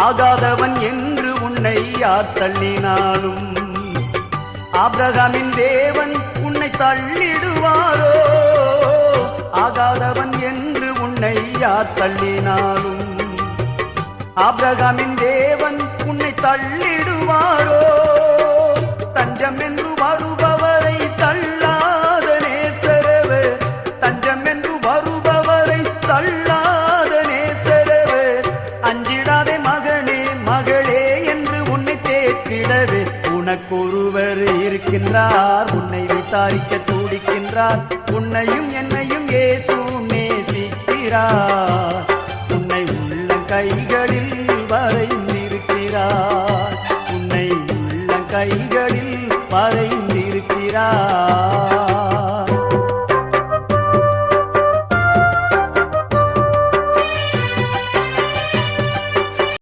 ஆகாதவன் என்று உன்னை யார் தள்ளினாலும் ஆபிரகாமின் தேவன் உன்னை தள்ளிடுவாரோ? ஆகாதவன் என்று உன்னை யார் தள்ளினாலும் ஆபிரகாமின் தேவன் உன்னை தள்ளிடுவாரோ? தஞ்சம் என்று வருபவரை தள்ளாத நேசரவே, தஞ்சம் என்று வருபவரை தள்ளாத நேசரவே, அஞ்சிடாதே மகனே மகளே என்று உன்னை தேற்றிடவே உனக்கொருவர் இருக்கின்றார், உன்னை விசாரிக்க துடிக்கின்றார், உன்னையும் என்னையும் இயேசு நேசிக்கிறார்.